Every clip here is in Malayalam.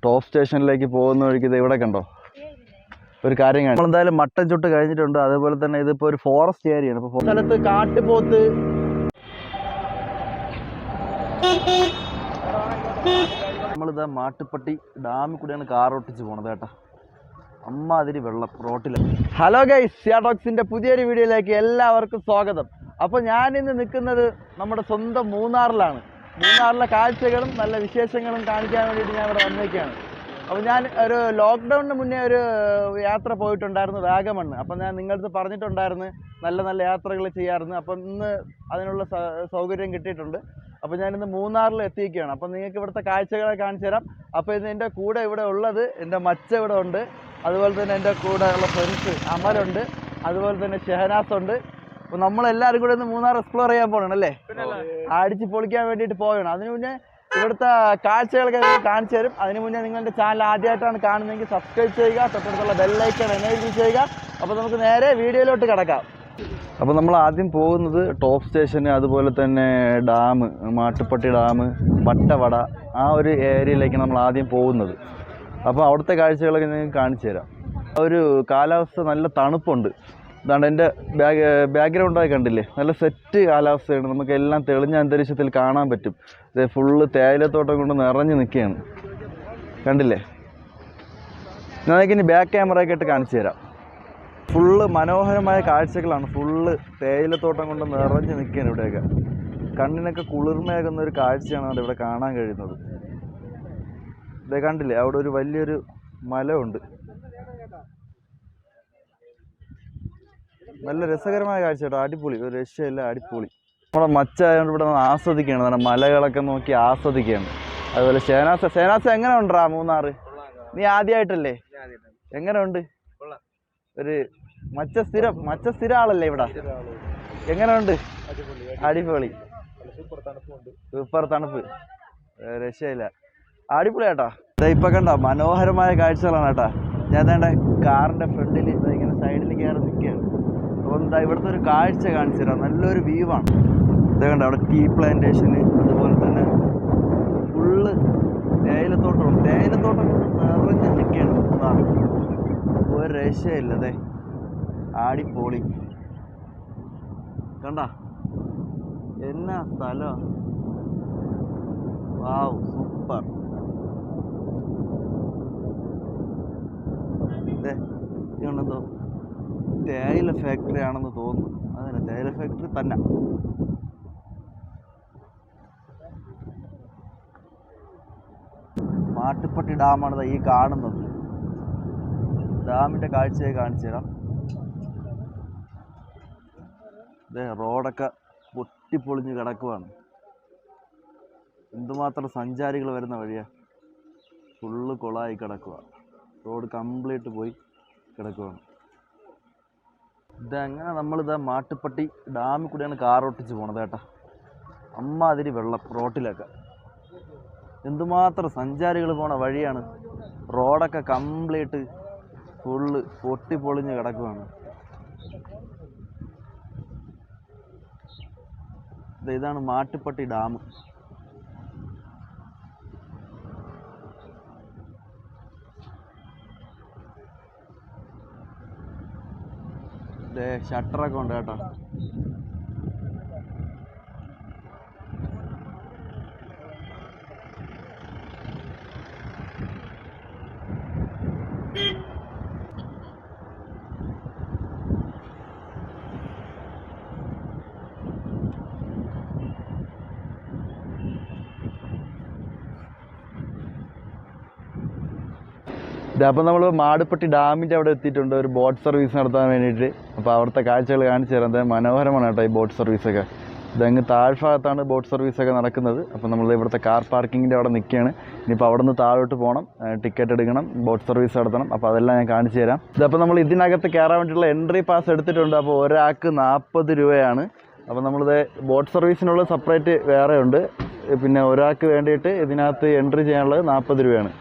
ടോപ്പ് സ്റ്റേഷനിലേക്ക് പോകുന്ന വഴിക്ക് ഇത് ഇവിടെ കണ്ടോ ഒരു കാര്യം കാണാം. നമ്മളെന്തായാലും മട്ടൻ ചുട്ട് കഴിഞ്ഞിട്ടുണ്ട്. അതേപോലെ തന്നെ ഇതിപ്പോൾ ഒരു ഫോറസ്റ്റ് ഏരിയയാണ്. ഇപ്പോൾ സ്ഥലത്ത് കാട്ടുപോത്ത് നമ്മളിതാ മാട്ടുപ്പെട്ടി ഡാമിൽ കൂടെയാണ് കാർ ഓട്ടിച്ച് പോണത് കേട്ടോ. അമ്മാതിരി വെള്ളം റോട്ടിൽ. ഹലോ ഗൈസ്, സിയാ ടോക്സിൻ്റെ പുതിയൊരു വീഡിയോയിലേക്ക് എല്ലാവർക്കും സ്വാഗതം. അപ്പോൾ ഞാനിന്ന് നിൽക്കുന്നത് നമ്മുടെ സ്വന്തം മൂന്നാറിലാണ്. മൂന്നാറിലെ കാഴ്ചകളും നല്ല വിശേഷങ്ങളും കാണിക്കാൻ വേണ്ടിയിട്ട് ഞാൻ ഇവിടെ വന്നേക്കാണ്. അപ്പോൾ ഞാൻ ഒരു ലോക്ക്ഡൗണിന് മുന്നേ ഒരു യാത്ര പോയിട്ടുണ്ടായിരുന്നു, വാഗമൺ. അപ്പം ഞാൻ നിങ്ങളടുത്ത് പറഞ്ഞിട്ടുണ്ടായിരുന്നു നല്ല നല്ല യാത്രകൾ ചെയ്യാമായിരുന്നു. അപ്പം ഇന്ന് അതിനുള്ള സൗകര്യം കിട്ടിയിട്ടുണ്ട്. അപ്പോൾ ഞാനിന്ന് മൂന്നാറിൽ എത്തിയിരിക്കുകയാണ്. അപ്പം നിങ്ങൾക്ക് ഇവിടുത്തെ കാഴ്ചകളെ കാണിച്ചു തരാം. അപ്പോൾ ഇന്ന് എൻ്റെ കൂടെ ഇവിടെ ഉള്ളത് എൻ്റെ മച്ച ഇവിടെ ഉണ്ട്. അതുപോലെ തന്നെ എൻ്റെ കൂടെ ഉള്ള ഫ്രണ്ട്സ് അമലുണ്ട്, അതുപോലെ തന്നെ ഷെഹനാസ് ഉണ്ട്. അപ്പോൾ നമ്മളെല്ലാവരും കൂടെ ഒന്ന് മൂന്നാർ എക്സ്പ്ലോർ ചെയ്യാൻ പോകണം അല്ലേ, അടിച്ച് പൊളിക്കാൻ വേണ്ടിയിട്ട് പോവുകയാണ്. അതിന് മുന്നേ ഇവിടുത്തെ കാഴ്ചകളൊക്കെ കാണിച്ചു തരും. അതിന് മുന്നേ നിങ്ങളുടെ ചാനൽ ആദ്യമായിട്ടാണ് കാണുന്നതെങ്കിൽ സബ്സ്ക്രൈബ് ചെയ്യുക, തൊട്ടടുത്തുള്ള ബെല്ലൈക്കൺ എനേബിൾ ചെയ്യുക. അപ്പോൾ നമുക്ക് നേരെ വീഡിയോയിലോട്ട് കിടക്കാം. അപ്പോൾ നമ്മൾ ആദ്യം പോകുന്നത് ടോപ്പ് സ്റ്റേഷന്, അതുപോലെ തന്നെ ഡാം, മാട്ടുപ്പെട്ടി ഡാം, വട്ടവട, ആ ഒരു ഏരിയയിലേക്ക് നമ്മൾ ആദ്യം പോകുന്നത്. അപ്പോൾ അവിടുത്തെ കാഴ്ചകളൊക്കെ നിങ്ങൾക്ക് കാണിച്ചു തരാം. ഒരു കാലാവസ്ഥ നല്ല തണുപ്പുണ്ട്. ഇതാണ്ട് എൻ്റെ ബാക്ക്ഗ്രൗണ്ടായി കണ്ടില്ലേ, നല്ല സെറ്റ് കാലാവസ്ഥയാണ്. നമുക്ക് എല്ലാം തെളിഞ്ഞ അന്തരീക്ഷത്തിൽ കാണാൻ പറ്റും. ഇത് ഫുള്ള് തേയിലത്തോട്ടം കൊണ്ട് നിറഞ്ഞു നിൽക്കുകയാണ്, കണ്ടില്ലേ. ഞാനിനി ബാക്ക് ക്യാമറയൊക്കെ ഇട്ട് കാണിച്ചു തരാം. ഫുള്ള് മനോഹരമായ കാഴ്ചകളാണ്. ഫുള്ള് തേയിലത്തോട്ടം കൊണ്ട് നിറഞ്ഞു നിൽക്കുകയാണ് ഇവിടെയൊക്കെ. കണ്ണിനൊക്കെ കുളിർമയാകുന്ന ഒരു കാഴ്ചയാണ് അവിടെ ഇവിടെ കാണാൻ കഴിയുന്നത്. ഇതേ കണ്ടില്ലേ, അവിടെ ഒരു വലിയൊരു മല ഉണ്ട്. നല്ല രസകരമായ കാഴ്ച കേട്ടോ, അടിപൊളി, ഒരു രക്ഷയില്ല, അടിപൊളി. നമ്മുടെ മച്ചായതുകൊണ്ട് ഇവിടെ ആസ്വദിക്കുകയാണ്, നമ്മുടെ മലകളൊക്കെ നോക്കി ആസ്വദിക്കുകയാണ്. അതുപോലെ ഷെഹനാസ് എങ്ങനെ ഉണ്ടാ മൂന്നാറ്? നീ ആദ്യമായിട്ടല്ലേ? എങ്ങനെ ഉണ്ട്? ഒരു മച്ച സ്ഥിര ആളല്ലേ ഇവിടെ? എങ്ങനെ ഉണ്ട്? അടിപൊളി, സൂപ്പർ തണുപ്പ്, രക്ഷയില്ല, അടിപൊളി കേട്ടോ. ഇപ്പൊ കണ്ടോ മനോഹരമായ കാഴ്ചകളാണ് കേട്ടോ. ഞാൻ വേണ്ട കാറിന്റെ ഫ്രണ്ടിൽ ഇങ്ങനെ സൈഡിൽ കയറി നിൽക്കുകയാണ്. അപ്പം എന്താ ഇവിടുത്തെ ഒരു കാഴ്ച കാണിച്ചു തരാം. നല്ലൊരു വ്യൂ ആണ്. ഇത് കണ്ടോ, അവിടെ ടീ പ്ലാന്റേഷന്, അതുപോലെ തന്നെ ഫുള്ള് തേയിലത്തോട്ടം നിറഞ്ഞ് നിൽക്കുകയാണ് മൂന്നാർ. ഒരു രക്ഷയില്ലതേ, ആടിപ്പൊളി. കണ്ട എന്നാ സ്ഥലം, വാവ്, സൂപ്പർ. ഇതുകൊണ്ടെന്തോ തേയില ഫാക്ടറി ആണെന്ന് തോന്നുന്നു. അതന്നെ, തേയില ഫാക്ടറി തന്നെ. മാട്ടുപ്പെട്ടി ഡാമാണ് ഈ കാണുന്നത്. ഡാമിൻ്റെ കാഴ്ചയെ കാണിച്ചു തരാം. റോഡൊക്കെ പൊട്ടിപ്പൊളിഞ്ഞ് കിടക്കുവാണ്. എന്തുമാത്രം സഞ്ചാരികൾ വരുന്ന വഴിയാ, ഫുള്ള് കുളമായി കിടക്കുക. റോഡ് കംപ്ലീറ്റ് പോയി കിടക്കുവാണ്. ഇതങ്ങനെ നമ്മളിതാ മാട്ടുപ്പെട്ടി ഡാമിൽ കൂടെയാണ് കാർ ഓട്ടിച്ച് പോണത് കേട്ടോ. അമ്മാതിരി വെള്ളം റോട്ടിലൊക്കെ. എന്തുമാത്രം സഞ്ചാരികൾ പോണ വഴിയാണ്. റോഡൊക്കെ കംപ്ലീറ്റ് ഫുള്ള് പൊട്ടിപ്പൊളിഞ്ഞ് കിടക്കുവാണ്. ഇതാണ് മാട്ടുപ്പെട്ടി ഡാം. ഷട്ടറൊക്കെ ഉണ്ട് കേട്ടോ. അപ്പോൾ നമ്മൾ മാടുപ്പെട്ടി ഡാമിൻ്റെ അവിടെ എത്തിയിട്ടുണ്ട്, ഒരു ബോട്ട് സർവീസ് നടത്താൻ വേണ്ടിയിട്ട്. അപ്പോൾ അവിടുത്തെ കാഴ്ചകൾ കാണിച്ചു തരാം. എന്തായാലും മനോഹരമാണ് കേട്ടോ ഈ ബോട്ട് സർവീസൊക്കെ. ഇതങ്ങ് താഴ്ഭാഗത്താണ് ബോട്ട് സർവീസൊക്കെ നടക്കുന്നത്. അപ്പോൾ നമ്മൾ ഇവിടുത്തെ കാർ പാർക്കിങ്ങിൻ്റെ അവിടെ നിൽക്കുകയാണ്. ഇനിയിപ്പോൾ അവിടെ നിന്ന് താഴോട്ട് പോകണം, ടിക്കറ്റ് എടുക്കണം, ബോട്ട് സർവീസ് നടത്തണം. അപ്പോൾ അതെല്ലാം ഞാൻ കാണിച്ചു തരാം. ഇതപ്പോൾ നമ്മൾ ഇതിനകത്ത് കയറാൻ വേണ്ടിയിട്ടുള്ള എൻട്രി പാസ് എടുത്തിട്ടുണ്ട്. അപ്പോൾ ഒരാൾക്ക് 40 രൂപയാണ്. അപ്പോൾ നമ്മളിത് ബോട്ട് സർവീസിനുള്ള സെപ്പറേറ്റ് വേറെ ഉണ്ട്. പിന്നെ ഒരാൾക്ക് വേണ്ടിയിട്ട് ഇതിനകത്ത് എൻട്രി ചെയ്യാനുള്ളത് 40 രൂപയാണ്.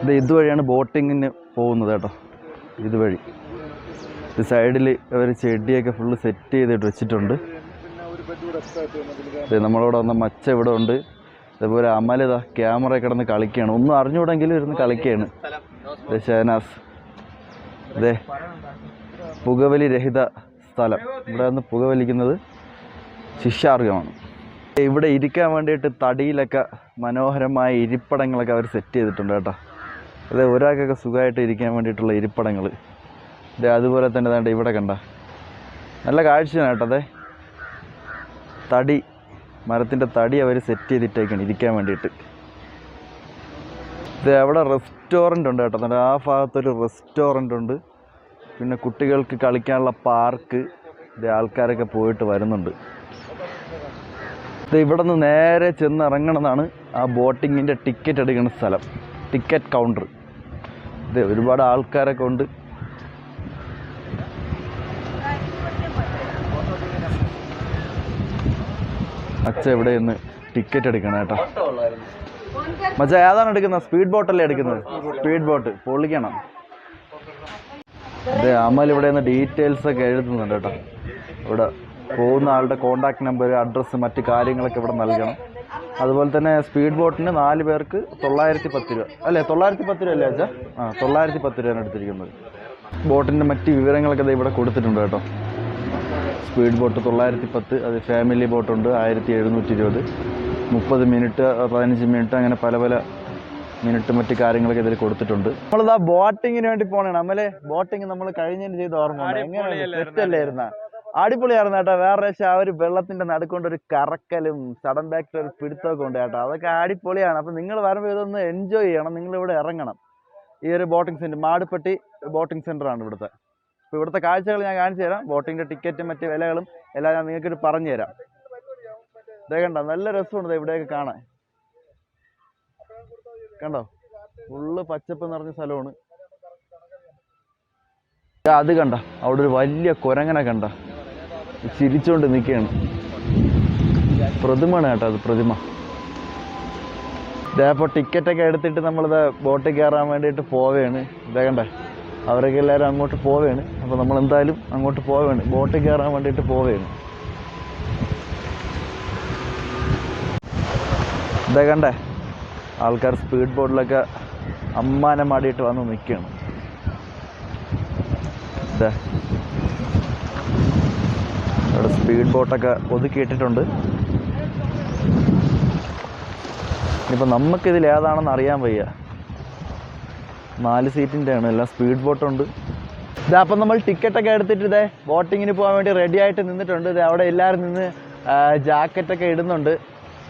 ഇത് ഇതുവഴിയാണ് ബോട്ടിങ്ങിന് പോകുന്നത് കേട്ടോ. ഇതുവഴി. ഇത് സൈഡിൽ അവർ ചെടിയൊക്കെ ഫുള്ള് സെറ്റ് ചെയ്തിട്ട് വെച്ചിട്ടുണ്ട്. നമ്മളോട് വന്ന മച്ച ഇവിടെ ഉണ്ട്. അതേപോലെ അമലിത ക്യാമറ കിടന്ന് കളിക്കുകയാണ്. ഒന്നും അറിഞ്ഞുകൂടെങ്കിലും ഇരുന്ന് കളിക്കുകയാണ്. ഷഹനാസ് അതെ പുകവലി രഹിത സ്ഥലം. ഇവിടെ നിന്ന് പുകവലിക്കുന്നത് ശിക്ഷാർഹമാണ്. ഇവിടെ ഇരിക്കാൻ വേണ്ടിയിട്ട് തടിയിലൊക്കെ മനോഹരമായ ഇരിപ്പിടങ്ങളൊക്കെ അവർ സെറ്റ് ചെയ്തിട്ടുണ്ട് കേട്ടോ. അതെ ഒരാൾക്കൊക്കെ സുഖമായിട്ട് ഇരിക്കാൻ വേണ്ടിയിട്ടുള്ള ഇരിപ്പിടങ്ങൾ. അതെ അതുപോലെ തന്നെ വേണ്ട ഇവിടെ കണ്ട നല്ല കാഴ്ചയാണ് കേട്ടോ. അതെ തടി മരത്തിൻ്റെ തടി അവർ സെറ്റ് ചെയ്തിട്ടേക്കാണ് ഇരിക്കാൻ വേണ്ടിയിട്ട്. ഇത് അവിടെ റെസ്റ്റോറൻ്റ് ഉണ്ട് കേട്ടോ. എന്നിട്ട് ആ ഭാഗത്തൊരു റെസ്റ്റോറൻ്റ് ഉണ്ട്. പിന്നെ കുട്ടികൾക്ക് കളിക്കാനുള്ള പാർക്ക്. ഇത് ആൾക്കാരൊക്കെ പോയിട്ട് വരുന്നുണ്ട്. ഇത് ഇവിടെ നിന്ന് നേരെ ചെന്ന് ഇറങ്ങണമെന്നാണ് ആ ബോട്ടിങ്ങിൻ്റെ ടിക്കറ്റ് എടുക്കുന്ന സ്ഥലം, ടിക്കറ്റ് കൗണ്ടർ. ഇത് ഒരുപാട് ആൾക്കാരൊക്കെ ഉണ്ട്. അച്ഛ ഇവിടെ നിന്ന് ടിക്കറ്റ് എടുക്കണം കേട്ടോ. മച്ചാ ഏതാണ് എടുക്കുന്നത്? സ്പീഡ് ബോട്ടല്ലേ എടുക്കുന്നത്? സ്പീഡ് ബോട്ട് പൊളിക്കണം. അതെ അമൽ ഇവിടെ നിന്ന് ഡീറ്റെയിൽസ് ഒക്കെ എഴുതുന്നുണ്ട് കേട്ടോ. ഇവിടെ പോകുന്ന ആളുടെ കോണ്ടാക്ട് നമ്പർ, അഡ്രസ്സ്, മറ്റ് കാര്യങ്ങളൊക്കെ ഇവിടെ നൽകണം. അതുപോലെ തന്നെ സ്പീഡ് ബോട്ടിന് 4 പേർക്ക് 910 രൂപ അല്ലേ? 910 രൂപ അല്ലേ അച്ഛാ? 910 രൂപയാണ് എടുത്തിരിക്കുന്നത്. ബോട്ടിൻ്റെ മറ്റ് വിവരങ്ങളൊക്കെ ഇവിടെ കൊടുത്തിട്ടുണ്ട് കേട്ടോ. സ്പീഡ് ബോട്ട് 910, അത് ഫാമിലി ബോട്ടുണ്ട് 1720, 30 മിനിറ്റ്, 15 മിനിറ്റ്, അങ്ങനെ പല പല മിനിറ്റ് മറ്റ് കാര്യങ്ങളൊക്കെ ഇതിൽ കൊടുത്തിട്ടുണ്ട്. നമ്മളിതാ ബോട്ടിങ്ങിന് വേണ്ടി പോകണം. നമ്മളെ ബോട്ടിങ് നമ്മൾ കഴിഞ്ഞതിന് ചെയ്ത് ഓർമ്മ എങ്ങനെയായിരുന്നു? അടിപൊളിയായിരുന്നു കേട്ടോ. വേറെ ആ ഒരു വെള്ളത്തിന്റെ നടുക്കൊണ്ട് ഒരു കറക്കലും സഡൻ ബാക്കിൽ ഒരു പിടുത്തമൊക്കെ ഉണ്ട് കേട്ടോ. അതൊക്കെ അടിപൊളിയാണ്. അപ്പം നിങ്ങൾ വരുമ്പോൾ ഇതൊന്ന് എൻജോയ് ചെയ്യണം. നിങ്ങൾ ഇവിടെ ഇറങ്ങണം. ഈ ഒരു ബോട്ടിംഗ് സെന്റർ മാടുപ്പെട്ടി ബോട്ടിംഗ് സെന്ററാണ് ഇവിടുത്തെ. അപ്പോൾ ഇവിടുത്തെ കാഴ്ചകൾ ഞാൻ കാണിച്ചു തരാം. ബോട്ടിങ്ങിൻ്റെ ടിക്കറ്റും മറ്റ് വിലകളും എല്ലാം ഞാൻ നിങ്ങൾക്കൊരു പറഞ്ഞു തരാം. ഇതേ കണ്ടോ, നല്ല രസമുണ്ട് ഇവിടെയൊക്കെ കാണാൻ. കണ്ടോ, ഫുള്ള് പച്ചപ്പ് നിറഞ്ഞ സ്ഥലമാണ്. അത് കണ്ട അവിടെ ഒരു വലിയ കുരങ്ങനെ കണ്ട ചിരിച്ചുകൊണ്ട് നിൽക്കുകയാണ്. പ്രതിമയാണ് കേട്ടോ, അത് പ്രതിമ. ഇതേപ്പോൾ ടിക്കറ്റൊക്കെ എടുത്തിട്ട് നമ്മളിത് ബോട്ടിൽ കയറാൻ വേണ്ടിയിട്ട് പോവുകയാണ്. ഇതേ കണ്ടേ, അവരൊക്കെ എല്ലാവരും അങ്ങോട്ട് പോവുകയാണ്. അപ്പോൾ നമ്മളെന്തായാലും അങ്ങോട്ട് പോവുകയാണ്, ബോട്ടിൽ കയറാൻ വേണ്ടിയിട്ട് പോവുകയാണ്. ഇതേ കണ്ടേ, ആൾക്കാർ സ്പീഡ് ബോട്ടിലൊക്കെ അമ്മാനം മാടിയിട്ട് വന്ന് നിൽക്കുകയാണ്. ഇതേ അവിടെ സ്പീഡ് ബോട്ടൊക്കെ ഒതുക്കിയിട്ടിട്ടുണ്ട്. ഇനിയിപ്പോൾ നമുക്കിതിൽ ഏതാണെന്ന് അറിയാൻ വയ്യ. 4 സീറ്റിൻ്റെ ആണ്, എല്ലാം സ്പീഡ് ബോട്ടുണ്ട്. ഇതാ അപ്പം നമ്മൾ ടിക്കറ്റൊക്കെ എടുത്തിട്ട് ഇതേ ബോട്ടിങ്ങിന് പോകാൻ വേണ്ടി റെഡി ആയിട്ട് നിന്നിട്ടുണ്ട്. ഇത് അവിടെ എല്ലാവരും നിന്ന് ജാക്കറ്റൊക്കെ ഇടുന്നുണ്ട്.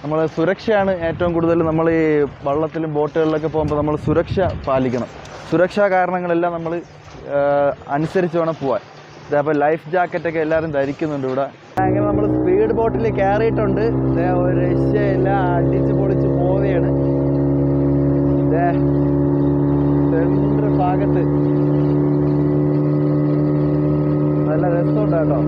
നമ്മൾ സുരക്ഷയാണ് ഏറ്റവും കൂടുതൽ. നമ്മൾ ഈ വള്ളത്തിലും ബോട്ടുകളിലൊക്കെ പോകുമ്പോൾ നമ്മൾ സുരക്ഷ പാലിക്കണം. സുരക്ഷാ കാരണങ്ങളെല്ലാം നമ്മൾ അനുസരിച്ച് വേണം പോകാൻ. അപ്പോൾ ലൈഫ് ജാക്കറ്റൊക്കെ എല്ലാവരും ധരിക്കുന്നുണ്ട് ഇവിടെ. അങ്ങനെ നമ്മൾ സ്പീഡ് ബോട്ടിൽ കയറിയിട്ടുണ്ട്. ഒരു രക്ഷയില്ല, അടിച്ച് പൊളിച്ച് പോവുകയാണ്. സെൻട്രൽ ഭാഗത്ത് നല്ല രസമുണ്ട് കേട്ടോ.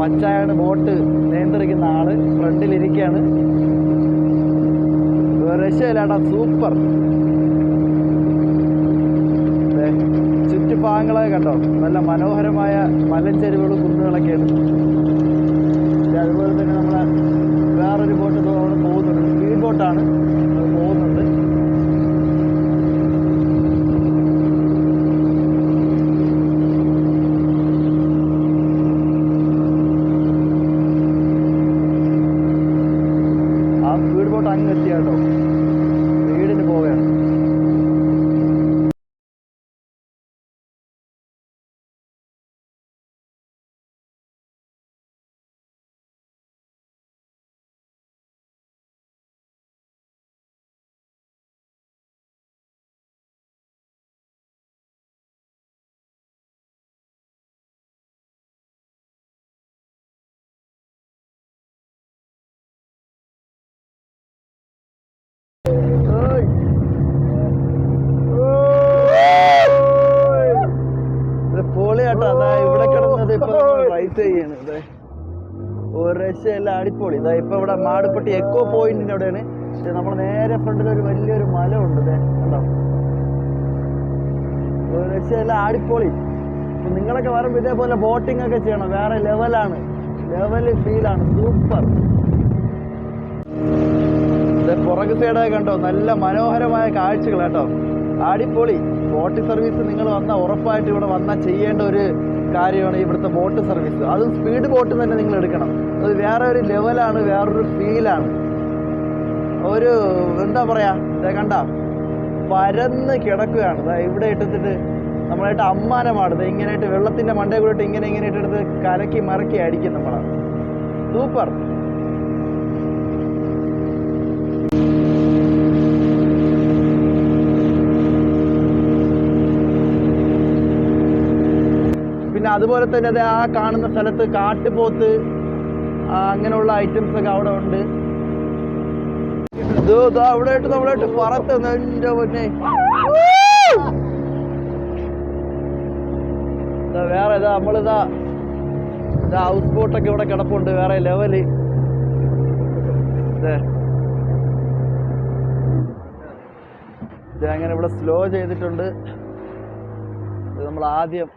മച്ചായാണ് ബോട്ട് നിയന്ത്രിക്കുന്ന ആള്, ഫ്രണ്ടിലിരിക്കുകയാണ്. രക്ഷയില്ലാട്ടാ, സൂപ്പർ. ചുറ്റുഭാഗങ്ങളൊക്കെ കണ്ടോ, നല്ല മനോഹരമായ മലഞ്ചെരുവുകളും കുന്നുകളൊക്കെയാണ്. അതുപോലെ തന്നെ നമ്മളെ വേറൊരു ബോട്ട് അവിടെ പോകുന്നുണ്ട്, സ്പീഡ് ബോട്ടാണ് പോകുന്നുണ്ട്. ആ സ്പീഡ് ബോട്ട് അങ്ങ് എത്തിയ കേട്ടോ, വീടിന് പോവുകയാണ്. പൊളിയാട്ടോ. അതാ ഇവിടെ കിടന്നത് ഇപ്പൊ റൈസ് ചെയ്യാണ്. ഒരു രക്ഷയല്ല, അടിപൊളി. ഇതാ ഇപ്പൊ ഇവിടെ മാടുപ്പെട്ടി എക്കോ പോയിന്റിന്റെ അവിടെയാണ്. നമ്മൾ നേരെ ഫ്രണ്ടിൽ ഒരു വലിയൊരു മല ഉണ്ട്, കണ്ടോ? ഒരു രക്ഷയല്ല, അടിപൊളി. അപ്പൊ നിങ്ങളൊക്കെ വരുമ്പോ ഇതേപോലെ ബോട്ടിംഗ് ഒക്കെ ചെയ്യണം, വേറെ ലെവലാണ്, ലെവല് ഫീലാണ്, സൂപ്പർ. പുറകു സൈഡൊക്കെ കണ്ടോ, നല്ല മനോഹരമായ കാഴ്ചകൾ കേട്ടോ, അടിപൊളി. ബോട്ട് സർവീസ് നിങ്ങൾ വന്നാൽ ഉറപ്പായിട്ട് ഇവിടെ വന്നാൽ ചെയ്യേണ്ട ഒരു കാര്യമാണ് ഇവിടുത്തെ ബോട്ട് സർവീസ്. അതും സ്പീഡ് ബോട്ട് തന്നെ നിങ്ങൾ എടുക്കണം. അത് വേറെ ഒരു ലെവലാണ്, വേറൊരു ഫീലാണ്. ഒരു എന്താ പറയാ, കണ്ട പരന്ന് കിടക്കുകയാണ്. ഇവിടെ ഇട്ടിട്ട് നമ്മളായിട്ട് അമ്മാനമാടുന്നത് ഇങ്ങനെയായിട്ട് വെള്ളത്തിന്റെ മണ്ടേ കൂടെ ഇങ്ങനെ ഇട്ടെടുത്ത് കലക്കി മറക്കി അടിക്കും നമ്മളാണ്. സൂപ്പർ. പിന്നെ അതുപോലെ തന്നെ അത് ആ കാണുന്ന സ്ഥലത്ത് കാട്ടുപോത്ത് അങ്ങനെയുള്ള ഐറ്റംസ് ഒക്കെ അവിടെ ഉണ്ട്. അവിടെയായിട്ട് നമ്മളായിട്ട് പറത്തുന്ന എന്റെ പൊന്നെ. വേറെ നമ്മളിതാ ഹൗസ് ബോട്ടൊക്കെ ഇവിടെ കിടപ്പുണ്ട്, വേറെ ലെവല്. ഇത് അങ്ങനെ ഇവിടെ സ്ലോ ചെയ്തിട്ടുണ്ട്. ഇത് നമ്മൾ ആദ്യം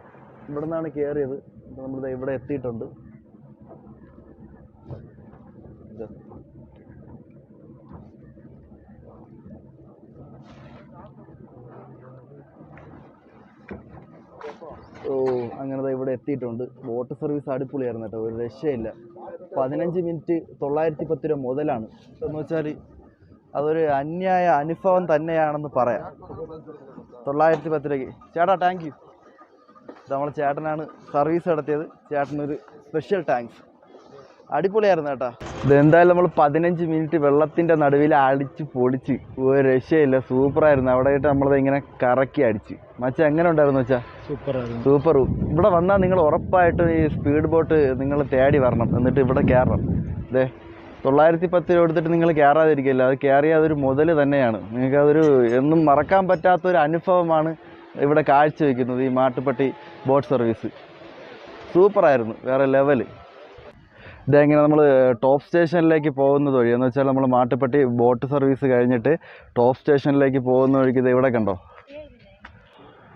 ഇവിടെ നിന്നാണ് കയറിയത്. നമ്മളിത് ഇവിടെ എത്തിയിട്ടുണ്ട്. അങ്ങനെ ഇവിടെ എത്തിയിട്ടുണ്ട്. ബോട്ട് സർവീസ് അടിപൊളിയായിരുന്നു കേട്ടോ, ഒരു രക്ഷയില്ല. 15 മിനിറ്റ് 910 രൂപ മുതലാണ്. എന്ന് വെച്ചാൽ അതൊരു അന്യായ അനുഭവം തന്നെയാണെന്ന് പറയാം. 910 രൂപയ്ക്ക്. ചേട്ടാ താങ്ക് യു. നമ്മളെ ചേട്ടനാണ് സർവീസ് നടത്തിയത്. ചേട്ടനൊരു സ്പെഷ്യൽ താങ്ക്സ്. അടിപൊളിയായിരുന്നു കേട്ടോ. ഇതെന്തായാലും നമ്മൾ 15 മിനിറ്റ് വെള്ളത്തിൻ്റെ നടുവിൽ അടിച്ച് പൊളിച്ച്, ഒരു രക്ഷയില്ല, സൂപ്പറായിരുന്നു. അവിടെ ആയിട്ട് നമ്മളത് ഇങ്ങനെ കറക്കി അടിച്ച്. മച്ചാ എങ്ങനെ ഉണ്ടായിരുന്നു വെച്ചാൽ? സൂപ്പർ. ഇവിടെ വന്നാൽ നിങ്ങൾ ഉറപ്പായിട്ടും ഈ സ്പീഡ് ബോട്ട് നിങ്ങൾ തേടി വരണം, എന്നിട്ട് ഇവിടെ കയറണം. 910 രൂപ എടുത്തിട്ട് നിങ്ങൾ കയറാതിരിക്കില്ല. അത് കയറിയാൽ അതൊരു മുതൽ തന്നെയാണ്. നിങ്ങൾക്കതൊരു എന്നും മറക്കാൻ പറ്റാത്തൊരു അനുഭവമാണ് ഇവിടെ കാഴ്ചവെക്കുന്നത് ഈ മാട്ടുപ്പെട്ടി ബോട്ട് സർവീസ്. സൂപ്പറായിരുന്നു, വേറെ ലെവല്. ഇതെങ്ങനെ നമ്മൾ ടോപ്പ് സ്റ്റേഷനിലേക്ക് പോകുന്നത് വഴി എന്ന് വെച്ചാൽ നമ്മൾ മാട്ടുപ്പെട്ടി ബോട്ട് സർവീസ് കഴിഞ്ഞിട്ട് ടോപ്പ് സ്റ്റേഷനിലേക്ക് പോകുന്ന വഴിക്ക് ഇത് ഇവിടെ കണ്ടോ,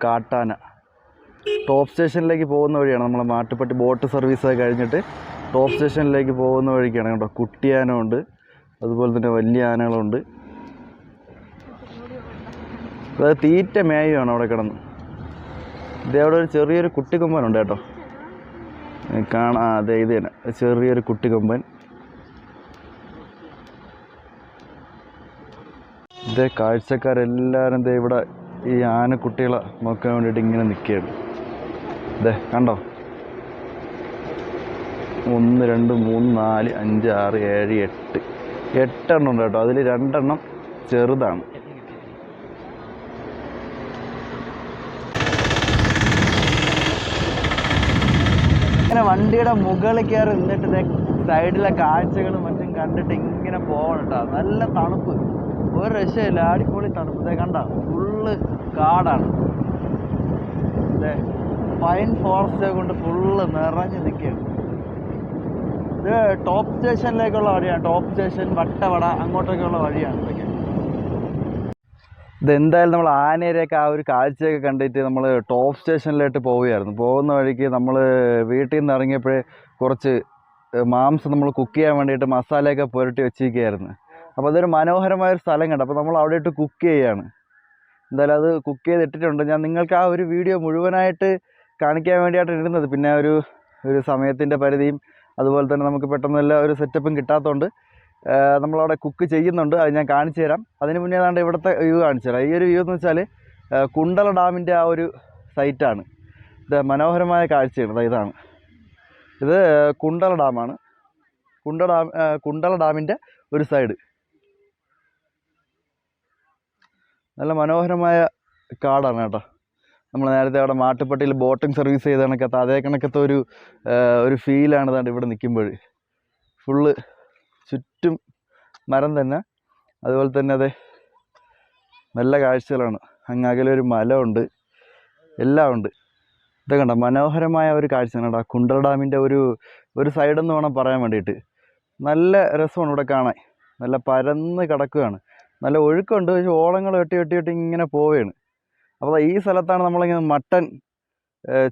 കാട്ടാന. ടോപ്പ് സ്റ്റേഷനിലേക്ക് പോകുന്ന വഴിയാണ് നമ്മൾ മാട്ടുപ്പെട്ടി ബോട്ട് സർവീസ് കഴിഞ്ഞിട്ട് ടോപ്പ് സ്റ്റേഷനിലേക്ക് പോകുന്ന വഴിക്കാണ് കണ്ടോ. കുട്ടിയാനമുണ്ട്, അതുപോലെ തന്നെ വലിയ ആനകളുണ്ട്. അതായത് തീറ്റ മേയുമാണ് അവിടെ കിടന്ന്. ഇതവിടെ ഒരു ചെറിയൊരു കുട്ടിക്കൊമ്പനുണ്ട് കേട്ടോ, കാണാം. അതെ, ഇത് തന്നെ ചെറിയൊരു കുട്ടിക്കൊമ്പൻ. ഇതേ കാഴ്ചക്കാരെല്ലാവരും ഇവിടെ ഈ ആനക്കുട്ടികളെ നോക്കാൻ വേണ്ടിയിട്ട് ഇങ്ങനെ നിൽക്കുകയാണ്. ഇതേ കണ്ടോ, 1 2 3 4 5 6 7 8 എണ്ണം ഉണ്ട് കേട്ടോ. അതിൽ 2 എണ്ണം ചെറുതാണ്. ഇങ്ങനെ വണ്ടിയുടെ മുകളിൽ കയറി നിന്നിട്ട് സൈഡിലെ കാഴ്ചകളും മറ്റും കണ്ടിട്ട് ഇങ്ങനെ പോകണം കേട്ടോ. നല്ല തണുപ്പ്, ഒരു രക്ഷയില്ല, അടിപൊളി തണുപ്പ്. ഇതേ കണ്ട ഫുള്ള് കാടാണ്. ഇതേ പൈൻ ഫോറസ്റ്റ് കൊണ്ട് ഫുള്ള് നിറഞ്ഞ് നിൽക്കുകയാണ്. ഇത് ടോപ്പ് സ്റ്റേഷനിലേക്കുള്ള വഴിയാണ്. ടോപ്പ് സ്റ്റേഷൻ, വട്ടവട അങ്ങോട്ടൊക്കെയുള്ള വഴിയാണ് ഇതൊക്കെ. ഇതെന്തായാലും നമ്മൾ ആനേരെയൊക്കെ ആ ഒരു കാഴ്ചയൊക്കെ കണ്ടിട്ട് നമ്മൾ ടോപ്പ് സ്റ്റേഷനിലോട്ട് പോവുകയായിരുന്നു. പോകുന്ന വഴിക്ക് നമ്മൾ വീട്ടിൽ നിന്ന് ഇറങ്ങിയപ്പോഴേ കുറച്ച് മാംസം നമ്മൾ കുക്ക് ചെയ്യാൻ വേണ്ടിയിട്ട് മസാലയൊക്കെ പുരട്ടി വെച്ചിരിക്കുകയായിരുന്നു. അപ്പോൾ അതൊരു മനോഹരമായൊരു സ്ഥലം കണ്ടു. അപ്പോൾ നമ്മൾ അവിടെ ഇട്ട് കുക്ക് ചെയ്യുകയാണ്. എന്തായാലും അത് കുക്ക് ചെയ്തിട്ടിട്ടുണ്ട്. ഞാൻ നിങ്ങൾക്ക് ആ ഒരു വീഡിയോ മുഴുവനായിട്ട് കാണിക്കാൻ വേണ്ടിയിട്ട് ഇടുന്നത്. പിന്നെ ഒരു സമയത്തിൻ്റെ പരിധിയും അതുപോലെ തന്നെ നമുക്ക് പെട്ടെന്നെല്ലാം ഒരു സെറ്റപ്പും കിട്ടാത്തതുകൊണ്ട് നമ്മളവിടെ കുക്ക് ചെയ്യുന്നുണ്ട്. അത് ഞാൻ കാണിച്ചു തരാം. അതിന് മുന്നേ ഏതാണ്ട് ഇവിടുത്തെ വ്യൂ കാണിച്ചു തരാം. ഈ ഒരു വ്യൂ എന്ന് വെച്ചാൽ കുണ്ടള ഡാമിൻ്റെ ആ ഒരു സൈറ്റാണ്. ഇത് മനോഹരമായ കാഴ്ചയാണ്. ഇതാണ്, ഇത് കുണ്ടള ഡാമാണ്. കുണ്ടള ഡാമിൻ്റെ ഒരു സൈഡ്. നല്ല മനോഹരമായ കാടാണ് കേട്ടോ. നമ്മൾ നേരത്തെ അവിടെ മാട്ടുപ്പെട്ടിയിൽ ബോട്ടിംഗ് സർവീസ് ചെയ്ത കണക്കത്തെ അതേ കണക്കത്തെ ഒരു ഫീലാണ് ഇതാണ്ട് ഇവിടെ നിൽക്കുമ്പോൾ. ഫുള്ള് ചുറ്റും മരം തന്നെ, അതുപോലെ തന്നെ അതെ നല്ല കാഴ്ചകളാണ്. അങ്ങ് അകലെ ഒരു മല ഉണ്ട്, എല്ലാം ഉണ്ട്. ഇത് കണ്ട മനോഹരമായ ഒരു കാഴ്ചയാണ് കേട്ടോ. കുണ്ടള ഡാമിൻ്റെ ഒരു സൈഡെന്ന് വേണം പറയാൻ വേണ്ടിയിട്ട്. നല്ല രസമാണ് ഇവിടെ കാണാൻ. നല്ല പരന്ന് കിടക്കുകയാണ്. നല്ല ഒഴുക്കുണ്ട്. പക്ഷേ ഓളങ്ങൾ വെട്ടി വെട്ടി വെട്ടി ഇങ്ങനെ പോവുകയാണ്. അപ്പോൾ ഈ സ്ഥലത്താണ് നമ്മളിങ്ങനെ മട്ടൻ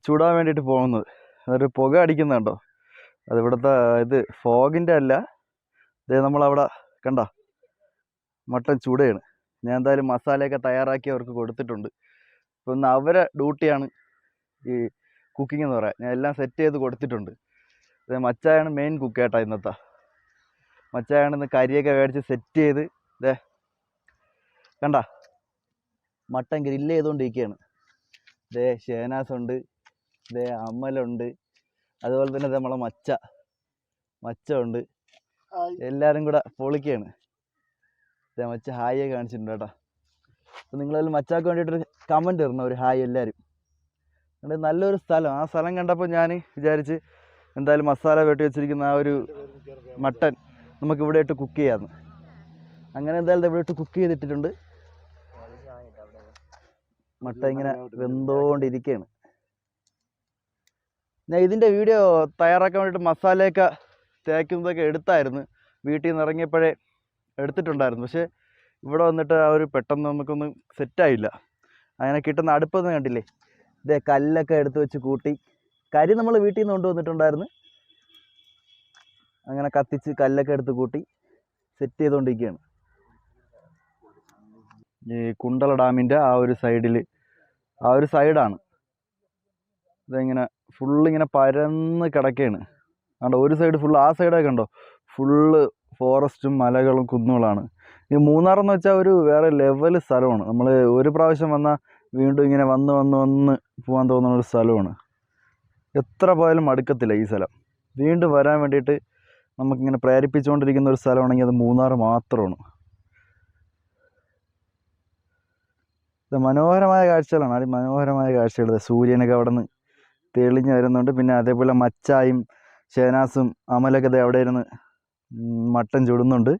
ചൂടാൻ വേണ്ടിയിട്ട് പോകുന്നത്. അതൊരു പുക അടിക്കുന്നുണ്ടോ, അത് ഇവിടുത്തെ ഇത് ഫോഗിൻ്റെ അല്ല. ഇത് നമ്മളവിടെ കണ്ട മട്ടൻ ചൂടയാണ്. ഞാൻ എന്തായാലും മസാലയൊക്കെ തയ്യാറാക്കി അവർക്ക് കൊടുത്തിട്ടുണ്ട്. ഇപ്പം ഇന്ന് അവരെ ഡ്യൂട്ടിയാണ് ഈ കുക്കിംഗ് എന്ന് പറയാം. ഞാൻ എല്ലാം സെറ്റ് ചെയ്ത് കൊടുത്തിട്ടുണ്ട്. ഇത് മച്ചായാണ് മെയിൻ കുക്ക് കേട്ടോ. ഇന്നത്തെ മച്ചായാണ് ഇന്ന് കരിയൊക്കെ മേടിച്ച് സെറ്റ് ചെയ്ത് ഇതേ കണ്ട മട്ടൻ ഗ്രില്ല് ചെയ്തുകൊണ്ടിരിക്കുകയാണ്. ഇതേ ഷേനാസ് ഉണ്ട്, ഇതേ അമലുണ്ട്, അതുപോലെ തന്നെ നമ്മളെ മച്ച ഉണ്ട്. എല്ലാവരും കൂടെ പൊളിക്കുകയാണ്. ഇതേ മച്ച ഹായ് കാണിച്ചിട്ടുണ്ട് കേട്ടോ. അപ്പം നിങ്ങളെല്ലാം മച്ചാക്ക് വേണ്ടിയിട്ടൊരു കമൻറ്റ് ഇടണം, ഒരു ഹായ് എല്ലാവരും. നല്ലൊരു സ്ഥലം. ആ സ്ഥലം കണ്ടപ്പോൾ ഞാൻ വിചാരിച്ച് എന്തായാലും മസാല വെട്ടി വെച്ചിരിക്കുന്ന ആ ഒരു മട്ടൻ നമുക്ക് ഇവിടെ ഇട്ട് കുക്ക് ചെയ്യാമെന്ന്. അങ്ങനെ എന്തായാലും ഇവിടെ ഇട്ട് കുക്ക് ചെയ്തിട്ടിട്ടുണ്ട്. മട്ടൻ ഇങ്ങനെ വെന്തോണ്ടിരിക്കുകയാണ്. ഞാൻ ഇതിൻ്റെ വീഡിയോ തയ്യാറാക്കാൻ വേണ്ടിയിട്ട് മസാലയൊക്കെ തേക്കുന്നതൊക്കെ എടുത്തായിരുന്നു. വീട്ടിൽ നിന്ന് ഇറങ്ങിയപ്പോഴേ എടുത്തിട്ടുണ്ടായിരുന്നു. പക്ഷേ ഇവിടെ വന്നിട്ട് ആ ഒരു പെട്ടെന്ന് നമുക്കൊന്നും സെറ്റായില്ല. അങ്ങനെ കിട്ടുന്ന അടുപ്പൊന്നും കണ്ടില്ലേ, ഇതേ കല്ലൊക്കെ എടുത്ത് വെച്ച് കൂട്ടി. കരി നമ്മൾ വീട്ടിൽ നിന്ന് കൊണ്ടുവന്നിട്ടുണ്ടായിരുന്നു. അങ്ങനെ കത്തിച്ച് കല്ലൊക്കെ എടുത്ത് കൂട്ടി സെറ്റ് ചെയ്തുകൊണ്ടിരിക്കുകയാണ്. ഈ കുണ്ടള ഡാമിൻ്റെ ആ ഒരു സൈഡിൽ, ആ ഒരു സൈഡാണ് ഇതെങ്ങനെ ഫുള്ളിങ്ങനെ പരന്ന് കിടക്കുകയാണ്. അതുകൊണ്ട് ഒരു സൈഡ് ഫുള്ള്, ആ സൈഡൊക്കെ ഉണ്ടോ ഫുള്ള് ഫോറസ്റ്റും മലകളും കുന്നുകളാണ്. ഈ മൂന്നാറെന്ന് വെച്ചാൽ ഒരു വേറെ ലെവൽ സ്ഥലമാണ്. നമ്മൾ ഒരു പ്രാവശ്യം വന്നാൽ വീണ്ടും ഇങ്ങനെ വന്ന് പോകാൻ തോന്നുന്ന ഒരു സ്ഥലമാണ്. എത്ര പോയാലും മടുക്കത്തില്ല ഈ സ്ഥലം. വീണ്ടും വരാൻ വേണ്ടിയിട്ട് നമുക്കിങ്ങനെ പ്രേരിപ്പിച്ചുകൊണ്ടിരിക്കുന്ന ഒരു സ്ഥലമാണെങ്കിൽ അത് മൂന്നാർ മാത്രമാണ്. ഇത് മനോഹരമായ കാഴ്ചകളാണ്. അതിമനോഹരമായ കാഴ്ചകൾ. സൂര്യനൊക്കെ അവിടെ നിന്ന് തെളിഞ്ഞ് വരുന്നുണ്ട്. പിന്നെ അതേപോലെ മച്ചായും ഷേനാസും അമലൊക്കെ ഇത് അവിടെ ഇരുന്ന് മട്ടൻ ചുടുന്നുണ്ട്.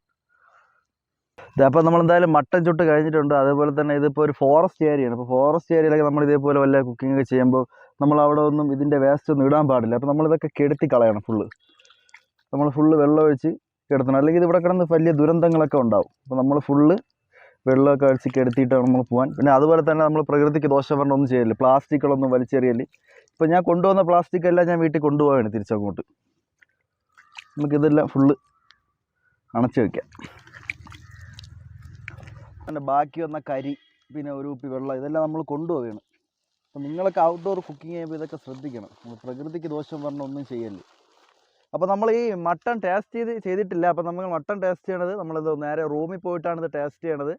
അപ്പോൾ നമ്മളെന്തായാലും മട്ടൻ ചുട്ട് കഴിഞ്ഞിട്ടുണ്ട്. അതേപോലെ തന്നെ ഇതിപ്പോൾ ഒരു ഫോറസ്റ്റ് ഏരിയയാണ്. അപ്പോൾ ഫോറസ്റ്റ് ഏരിയയിലൊക്കെ നമ്മൾ ഇതേപോലെ വല്ല കുക്കിംഗ് ഒക്കെ ചെയ്യുമ്പോൾ നമ്മൾ അവിടെ ഒന്നും ഇതിൻ്റെ വേസ്റ്റ് ഒന്നും ഇടാൻ പാടില്ല. അപ്പോൾ നമ്മളിതൊക്കെ കെടുത്തി കളയണം. നമ്മൾ ഫുള്ള് വെള്ളം ഒഴിച്ച് കിടത്തണം. അല്ലെങ്കിൽ ഇത് ഇവിടെ കിടന്ന് വലിയ ദുരന്തങ്ങളൊക്കെ ഉണ്ടാവും. അപ്പോൾ നമ്മൾ ഫുള്ള് വെള്ളമൊക്കെ അടിച്ച് കെടുത്തിയിട്ടാണ് നമ്മൾ പോകാൻ. പിന്നെ അതുപോലെ തന്നെ നമ്മൾ പ്രകൃതിക്ക് ദോഷം ഒന്നും ചെയ്യല്, പ്ലാസ്റ്റിക്കുകളൊന്നും വലിച്ചെറിയല്. ഇപ്പോൾ ഞാൻ കൊണ്ടുവന്ന പ്ലാസ്റ്റിക് എല്ലാം ഞാൻ വീട്ടിൽ കൊണ്ടുപോവാണ് തിരിച്ചങ്ങോട്ട്. നമുക്കിതെല്ലാം ഫുള്ള് അണച്ച് വയ്ക്കാം. പിന്നെ ബാക്കി വന്ന കരി, പിന്നെ ഒരു കുപ്പി വെള്ളം, ഇതെല്ലാം നമ്മൾ കൊണ്ടുപോവുകയാണ്. അപ്പോൾ നിങ്ങളൊക്കെ ഔട്ട്ഡോർ കുക്കിംഗ് ചെയ്യുമ്പോൾ ഇതൊക്കെ ശ്രദ്ധിക്കണം. നമ്മൾ പ്രകൃതിക്ക് ദോഷം ഒന്നും ചെയ്യല്. അപ്പോൾ നമ്മൾ ഈ മട്ടൺ ടേസ്റ്റ് ചെയ്തിട്ടില്ല. അപ്പോൾ നമ്മൾ മട്ടൺ ടേസ്റ്റ് ചെയ്യണത് നമ്മളിത് നേരെ റൂമിൽ പോയിട്ടാണ് ഇത് ടേസ്റ്റ് ചെയ്യണത്.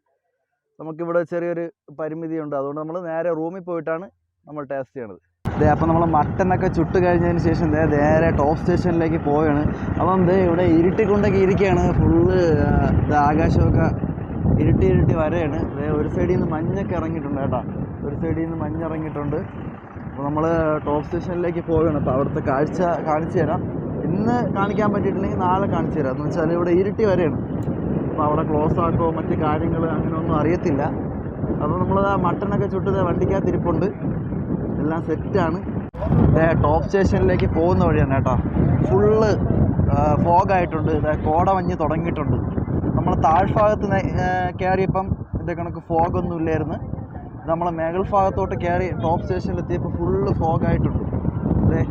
നമുക്കിവിടെ ചെറിയൊരു പരിമിതിയുണ്ട്. അതുകൊണ്ട് നമ്മൾ നേരെ റൂമിൽ പോയിട്ടാണ് നമ്മൾ ടേസ്റ്റ് ചെയ്യണത്. അതെ, അപ്പോൾ നമ്മൾ മട്ടനൊക്കെ ചുട്ട് കഴിഞ്ഞതിന് ശേഷം നേരെ ടോപ്പ് സ്റ്റേഷനിലേക്ക് പോവുകയാണ്. അപ്പം ഇവിടെ ഇരുട്ടിക്കൊണ്ടൊക്കെ ഇരിക്കുകയാണ്. ഫുള്ള് ആകാശമൊക്കെ ഇരുട്ടി വരെയാണ്. ഒരു സൈഡിൽ നിന്ന് മഞ്ഞൊക്കെ ഇറങ്ങിയിട്ടുണ്ട് കേട്ടോ. ഒരു സൈഡിൽ നിന്ന് മഞ്ഞ് ഇറങ്ങിയിട്ടുണ്ട്. അപ്പോൾ നമ്മൾ ടോപ്പ് സ്റ്റേഷനിലേക്ക് പോവുകയാണ്. അപ്പോൾ അവിടുത്തെ കാഴ്ച കാണിച്ചു തരാം. ഇന്ന് കാണിക്കാൻ പറ്റിയിട്ടില്ലെങ്കിൽ നാളെ കാണിച്ചു തരാം. എന്ന് വെച്ചാൽ ഇവിടെ ഇരുട്ടി വരെയാണ്. അപ്പോൾ അവിടെ ക്ലോസ് ആക്കോ മറ്റ് കാര്യങ്ങൾ അങ്ങനെയൊന്നും അറിയത്തില്ല. അപ്പോൾ നമ്മൾ മട്ടനൊക്കെ ചുട്ട് വണ്ടിക്കകത്ത് ഇരിപ്പുണ്ട്. എല്ലാം സെറ്റാണ്. ടോപ്പ് സ്റ്റേഷനിലേക്ക് പോകുന്ന വഴിയാണ് കേട്ടോ. ഫുള്ള് ഫോഗായിട്ടുണ്ട്. കോട മഞ്ഞ് തുടങ്ങിയിട്ടുണ്ട്. നമ്മൾ താഴ്ഭാഗത്ത് കയറിയപ്പം ഇതേ കണക്ക് ഫോഗൊന്നും ഇല്ലായിരുന്നു. നമ്മൾ മേഘൽ ഭാഗത്തോട്ട് കയറി ടോപ്പ് സ്റ്റേഷനിലെത്തിയപ്പോൾ ഫുള്ള് ഫോഗായിട്ടുണ്ട്. അതെ,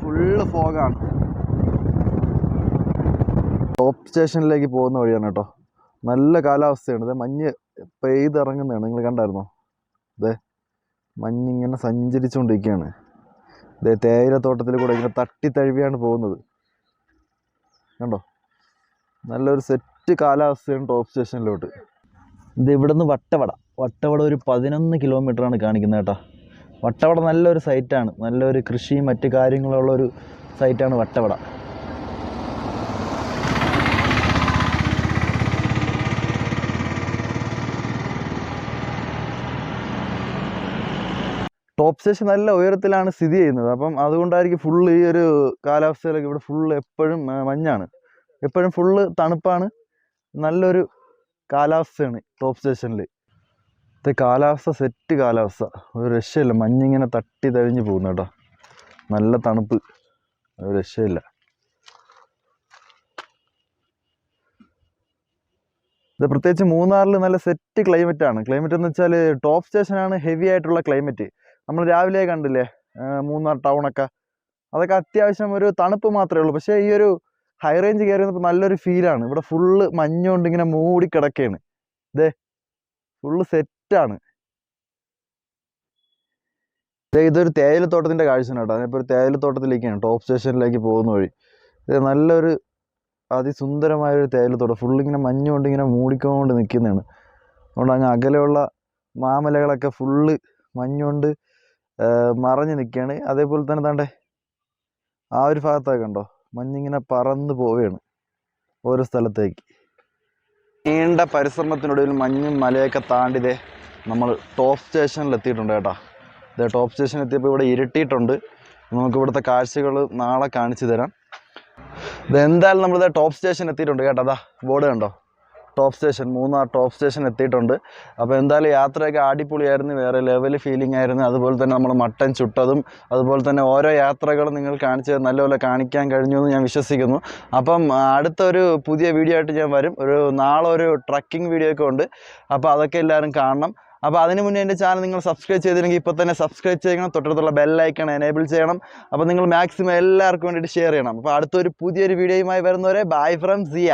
ഫുള്ള് ഫോഗാണ്. ടോപ്പ് സ്റ്റേഷനിലേക്ക് പോകുന്ന വഴിയാണ് കേട്ടോ. നല്ല കാലാവസ്ഥയാണ്. ഇത് മഞ്ഞ് പെയ്തിറങ്ങുന്നതാണ്. നിങ്ങൾ കണ്ടായിരുന്നോ? അതെ, മഞ്ഞിങ്ങനെ സഞ്ചരിച്ചുകൊണ്ടിരിക്കുകയാണ്. ഇതേ തേയിലത്തോട്ടത്തിൽ കൂടെ ഇങ്ങനെ തട്ടിത്തഴുവിയാണ് പോകുന്നത്. കണ്ടോ, നല്ലൊരു സെറ്റ് കാലാവസ്ഥയാണ് ടോപ്പ് സ്റ്റേഷനിലോട്ട്. ഇത് ഇവിടുന്ന് വട്ടവട ഒരു 11 കിലോമീറ്ററാണ് കാണിക്കുന്നത് കേട്ടോ. വട്ടവട നല്ലൊരു സൈറ്റാണ്. നല്ലൊരു കൃഷിയും മറ്റു കാര്യങ്ങളുള്ളൊരു സൈറ്റാണ് വട്ടവട. ടോപ്പ് സ്റ്റേഷൻ നല്ല ഉയരത്തിലാണ് സ്ഥിതി ചെയ്യുന്നത്. അപ്പം അതുകൊണ്ടായിരിക്കും ഫുള്ള് ഈ ഒരു കാലാവസ്ഥയിലൊക്കെ ഇവിടെ ഫുള്ള് എപ്പോഴും മഞ്ഞാണ്. എപ്പോഴും ഫുള്ള് തണുപ്പാണ്. നല്ലൊരു കാലാവസ്ഥയാണ് ടോപ്പ് സ്റ്റേഷനിൽ. ഇത് കാലാവസ്ഥ സെറ്റ് കാലാവസ്ഥ, ഒരു രക്ഷയില്ല. മഞ്ഞിങ്ങനെ തട്ടി തഴിഞ്ഞ് പോകുന്നു കേട്ടോ, നല്ല തണുപ്പ്, ഒരു രക്ഷയില്ല. ഇത് പ്രത്യേകിച്ച് മൂന്നാറിൽ നല്ല സെറ്റ് ക്ലൈമറ്റ് ആണ്. ക്ലൈമറ്റ് എന്ന് വെച്ചാൽ ടോപ്പ് സ്റ്റേഷനാണ്, ഹെവി ആയിട്ടുള്ള ക്ലൈമറ്റ്. നമ്മൾ രാവിലെ കണ്ടില്ലേ മൂന്നാർ ടൗണൊക്കെ, അതൊക്കെ അത്യാവശ്യം ഒരു തണുപ്പ് മാത്രമേ ഉള്ളൂ. പക്ഷേ ഈ ഒരു ഹൈ റേഞ്ച് കയറി വന്നപ്പോൾ നല്ലൊരു ഫീലാണ്. ഇവിടെ ഫുള്ള് മഞ്ഞുകൊണ്ട് ഇങ്ങനെ മൂടി കിടക്കുകയാണ്. ഇതേ ഫുള്ള് സെറ്റാണ്. ഇതൊരു തേയിലത്തോട്ടത്തിൻ്റെ കാഴ്ചയാണ് കേട്ടോ. അതിപ്പോൾ ഒരു തേയിലത്തോട്ടത്തിലേക്കാണ്, ടോപ്പ് സ്റ്റേഷനിലേക്ക് പോകുന്ന വഴി. ഇത് നല്ലൊരു അതിസുന്ദരമായൊരു തേയിലത്തോട്ടം, ഫുള്ളിങ്ങനെ മഞ്ഞുകൊണ്ട് ഇങ്ങനെ മൂടിക്കൊണ്ട് നിൽക്കുന്നതാണ്. അതുകൊണ്ട് അങ്ങ് അകലെയുള്ള മാമലകളൊക്കെ ഫുള്ള് മഞ്ഞുകൊണ്ട് മറഞ്ഞ് നിൽക്കുകയാണ്. അതേപോലെ തന്നെ താണ്ടെ ആ ഒരു ഭാഗത്തൊക്കെ ഉണ്ടോ, മഞ്ഞിങ്ങനെ പറന്ന് പോവുകയാണ് ഓരോ സ്ഥലത്തേക്ക്. നീണ്ട പരിശ്രമത്തിനൊടുവിൽ മഞ്ഞും മലയൊക്കെ താണ്ടിതേ നമ്മൾ ടോപ്പ് സ്റ്റേഷനിൽ എത്തിയിട്ടുണ്ട് കേട്ടോ. ഇതേ ടോപ്പ് സ്റ്റേഷനിൽ എത്തിയപ്പോൾ ഇവിടെ ഇരുട്ടിയിട്ടുണ്ട്. നമുക്ക് ഇവിടുത്തെ കാഴ്ചകൾ നാളെ കാണിച്ചു തരാം. ഇതെന്തായാലും നമ്മളിത് ടോപ്പ് സ്റ്റേഷൻ എത്തിയിട്ടുണ്ട് കേട്ടോ. അതാ ബോർഡ് കണ്ടോ, top station, Munnar top station എത്തിയിട്ടുണ്ട്. അപ്പോൾ എന്തായാലും യാത്രയൊക്കെ അടിപൊളിയായിരുന്നു, വേറെ ലെവൽ ഫീലിംഗ് ആയിരുന്നു. അതുപോലെ തന്നെ നമ്മൾ മട്ടൻ ചുട്ടതും അതുപോലെ തന്നെ ഓരോ യാത്രകളും നിങ്ങൾ കാണിച്ച് നല്ലപോലെ കാണിക്കാൻ കഴിഞ്ഞു എന്ന് ഞാൻ വിശ്വസിക്കുന്നു. അപ്പം അടുത്തൊരു പുതിയ വീഡിയോ ആയിട്ട് ഞാൻ വരും. നാളെ ഒരു ട്രക്കിംഗ് വീഡിയോ ഒക്കെ ഉണ്ട്. അപ്പോൾ അതൊക്കെ എല്ലാവരും കാണണം. അപ്പോൾ അതിന് മുന്നേ എൻ്റെ ചാനൽ നിങ്ങൾ സബ്സ്ക്രൈബ് ചെയ്തില്ലെങ്കിൽ ഇപ്പോൾ തന്നെ സബ്സ്ക്രൈബ് ചെയ്യണം, തൊട്ടടുത്തുള്ള ബെല്ലൈക്കൺ എനേബിൾ ചെയ്യണം. അപ്പോൾ നിങ്ങൾ മാക്സിമം എല്ലാവർക്കും വേണ്ടിയിട്ട് ഷെയർ ചെയ്യണം. അപ്പോൾ അടുത്തൊരു പുതിയൊരു വീഡിയോയുമായി വരുന്നവരെ ബൈ ഫ്രം സിയ.